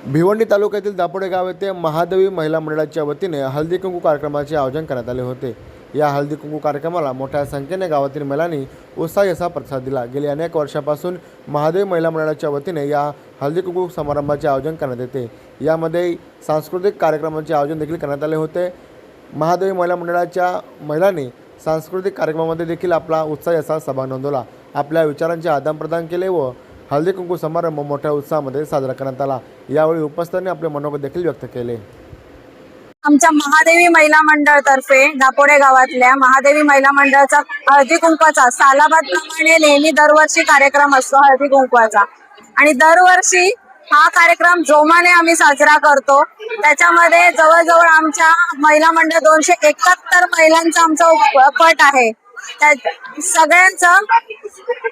भिवंडी तालुक्यातील दापोडे गाव येथे महादेवी महिला मंडळाच्या वतीने हळदी कुंकू कार्यक्रमाचे आयोजन करण्यात आले होते। या हळदी कुंकू कार्यक्रमाला मोठ्या संख्येने गावातील महिलांनी उत्साही असा प्रतिसाद दिला। गेली अनेक वर्षापासून महादेवी महिला मंडळाच्या वतीने या हळदी कुंकू समारंभाचे आयोजन करण्यात येते। यामध्ये सांस्कृतिक कार्यक्रमांचे आयोजन देखील करण्यात आले होते। महादेवी महिला मंडळाच्या महिलांनी सांस्कृतिक कार्यक्रमामध्ये देखील आपला उत्साही असा सहभाग नोंदवला। आपल्या विचारांचे आदानप्रदान केले व हळदी कुंकू समारंभ मोठ्या उत्साहामध्ये साजरा करण्यात आला। यावेळी उपस्थितांनी आपले मनोगत देखील व्यक्त केले। आमच्या महादेवी महिला मंडळ तर्फे दापोडे गावातल्या महादेवी महिला मंडळाचा हळदी कुंकवाचा सालाबादप्रमाणे नेहमी दरवर्षी कार्यक्रम असतो हळदी कुंकवाचा, आणि दरवर्षी हा कार्यक्रम जोमाने आम्ही साजरा करतो। त्याच्यामध्ये जवळजवळ आमच्या महिला मंडळ 271 महिलांचा आमचा पट आहे।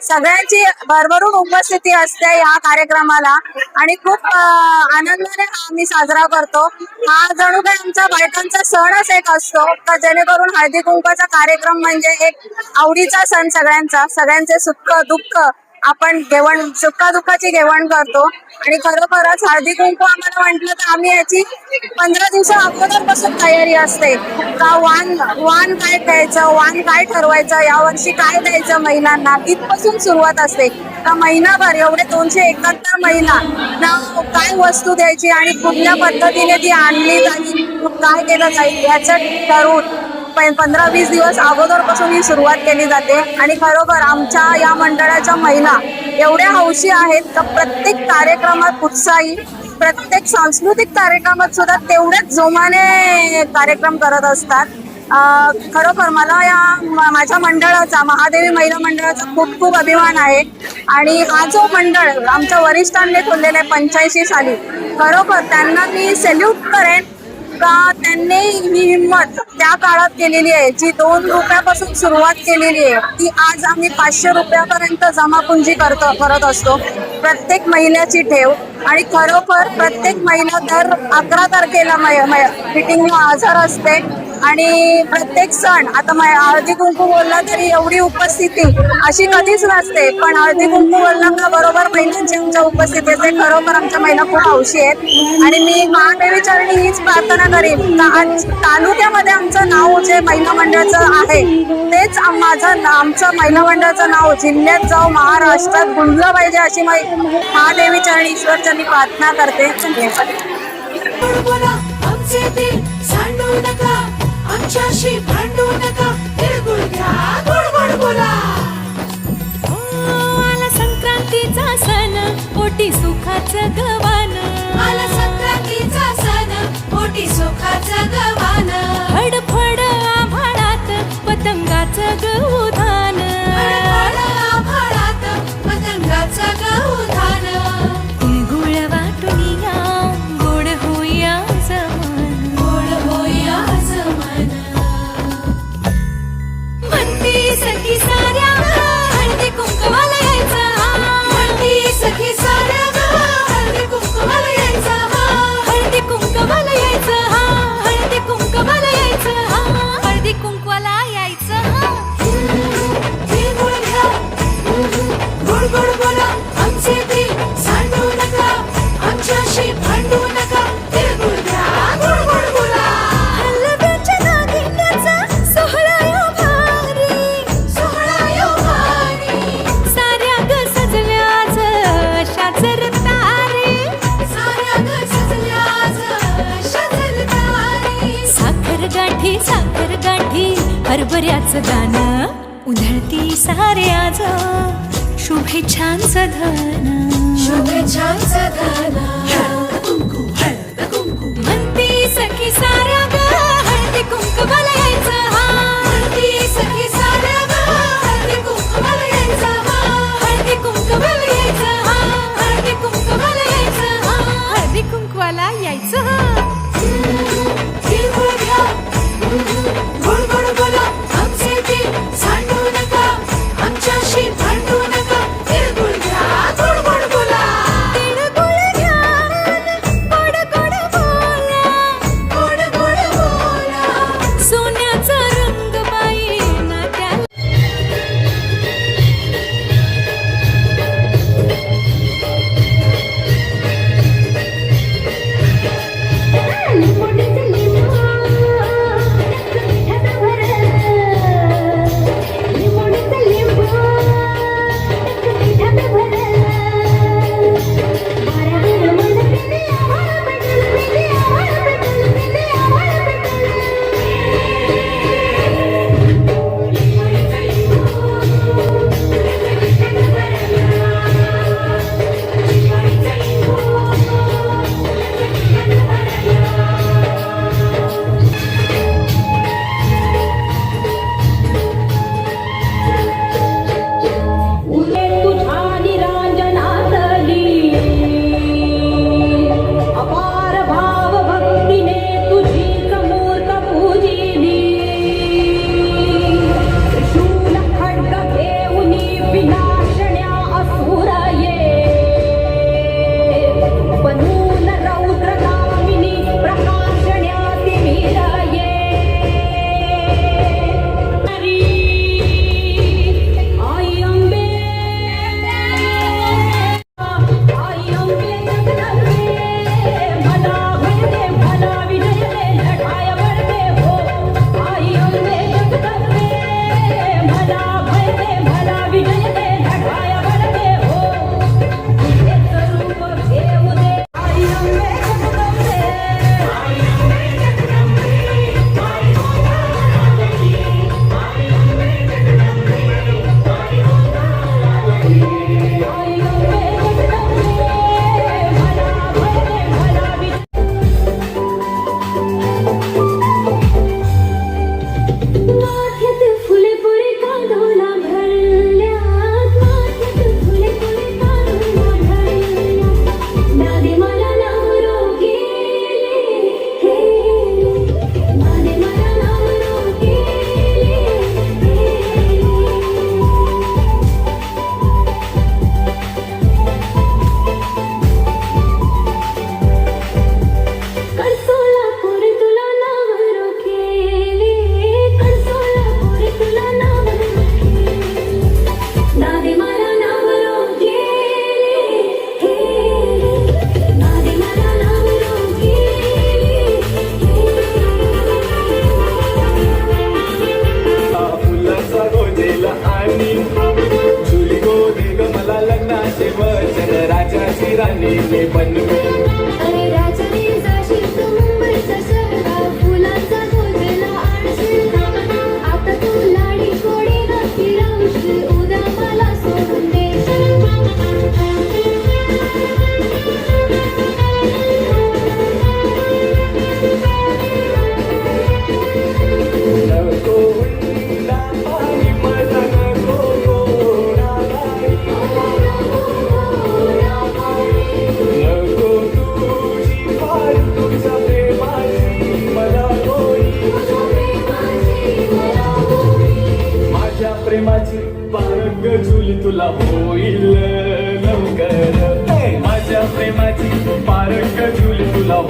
सगळ्यांची भरभरून उपस्थिती असते या कार्यक्रमाला आणि खूप आनंदाने आम्ही साजरा करतो। हा जणू काही आमच्या बायकांचा सणच एक असतो का, जेणेकरून हळदी कुंकवाचा कार्यक्रम म्हणजे एक आवडीचा सण सगळ्यांचा। सगळ्यांचे सुख दुःख आपण सुख दुःखाची घेवाण करतो आणि खरोखरच हळदी कुंकू आम्हाला म्हटलं तर आम्ही याची 15 दिवस अगोदरपासून तयारी असते का वाण काय द्यायचं, वाण काय ठरवायचं, यावर्षी काय द्यायचं महिलांना, इथपासून सुरुवात असते का महिनाभर एवढे 271 महिला काय वस्तू द्यायची आणि कुठल्या पद्धतीने ती आणली जाईल, काय केलं जाईल याचं ठरवून 15-20 दिवस अगोदरपासून ही सुरुवात केली जाते। आणि खरोखर आमच्या या मंडळाच्या महिला एवढ्या हौशी आहेत का प्रत्येक कार्यक्रमात उत्साही, प्रत्येक सांस्कृतिक कार्यक्रमात सुद्धा तेवढेच जोमाने कार्यक्रम करत असतात। खरोखर मला या माझ्या मंडळाचा महादेवी महिला मंडळाचा खूप खूप अभिमान आहे। आणि हा जो मंडळ आमच्या वरिष्ठांनी खोललेला आहे 85 साली, खरोखर त्यांना मी सॅल्यूट करेन का त्यांनी ही हिंमत त्या काळात केलेली आहे। जी 2 रुपयापासून सुरुवात केलेली आहे ती आज आम्ही 500 रुपयापर्यंत जमापुंजी करत असतो प्रत्येक महिलेची ठेव। आणि खरोखर प्रत्येक महिला दर 11 तारखेला मीटिंगला हजर असते आणि प्रत्येक सण आता हळदी कुंकू बोलला तरी एवढी उपस्थिती अशी कधीच नसते, पण हळदी कुंकू बोलला का बरोबर महिलांची आमच्या उपस्थिती असते। खरोखर आमच्या महिला खूप हौशी आहेत आणि मी महादेवी चरणी हीच प्रार्थना करीन का आज तालुक्यामध्ये आमचं नाव जे महिला मंडळाचं आहे तेच आमचं महिला मंडळाचं नाव जिल्ह्यात जाऊ महाराष्ट्रात गुंजलं पाहिजे अशी महादेवी चरणी ईश्वर चरणी प्रार्थना करते। आमच्याशी भांडू नका, तिळगुळ घ्या, गोड गोड बोला। आला संक्रांतीचा सण, पोटी सुखाचं गवान। आला संक्रांतीचा सण, पोटी सुखाचं गवान। फडफड आभाळात पतंगाचं गौधान। फडफड आभाळात पतंगाचं गौधान। तिळगुळ वाटून या, गोड होईया जमान, गोड होईया जमान। म्हणती सखी साऱ्या हळदी कुंकवाला यायचं, म्हणती सखी साऱ्या हळदी कुंकवाला यायचं, हळदी कुंकवाला यायचं, हळदी कुंकवाला यायचं, हळदी कुंकवाला यायचं। तिळगुळ घ्या, गोड गोड बोला, आमचे दिल सांडू नका, आमच्याशी भांडू नका, तिळगुळ घ्या, गोड गोड बोला। हलव्याच्या नागिण्याचा सोहळा यो भारी, सोहळा यो भारी, साऱ्या ग सजल्याच अशाच रतारी, साऱ्या ग सजल्याच अशाच रतारी। साखर गाठी हरभऱ्याचं दाणं, उधळती साऱ्याच शुभेच्छांचं धन, शुभेच्छांचं धन। म्हणती सखी साऱ्या ग हळदी कुंकवाला यायचं, म्हणती सखी साऱ्या हळदी कुंकवाला यायचं, हळदी कुंकवाला यायचं, हळदी कुंकवाला यायचं, हळदी कुंकवाला यायचं। तिळगुळ घ्या, गोड गोड बोला, आमचे दिल सांडू नका, आमच्याशी भांडू नका, तिळगुळ घ्या, गोड गोड बोला। तिळगुळ घ्या, गोड गोड बोला, गोड गोड बोला। सोन्याचा रंग बाई ना त्याला।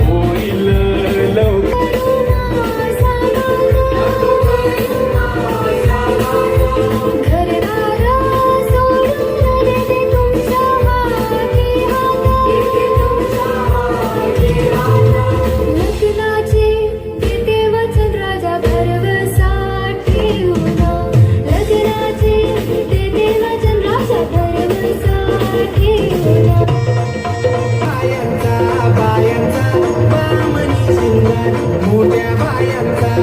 होईल लवकर. घरदार सोडून देते तुमच्या हाती लग्नाचे देते वचन राजा भरवसा ठेवून लग्नाचे देते वचन राजा भरवसा ठेवून बायांचा बामणी शिंगार मोठ्या बायांचा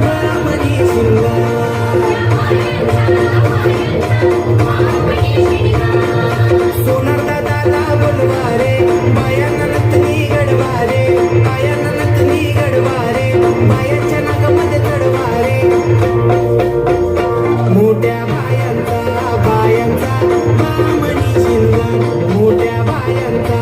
बामणी शिंगार सोनार दादाला बोलवारे बायांना नतनी गडवारे बायांना नतनी गडवारे बायांच्या नाकामध्ये चढवारे मोठ्या बायांचा बामणी शिंगार मोठ्या बायांचा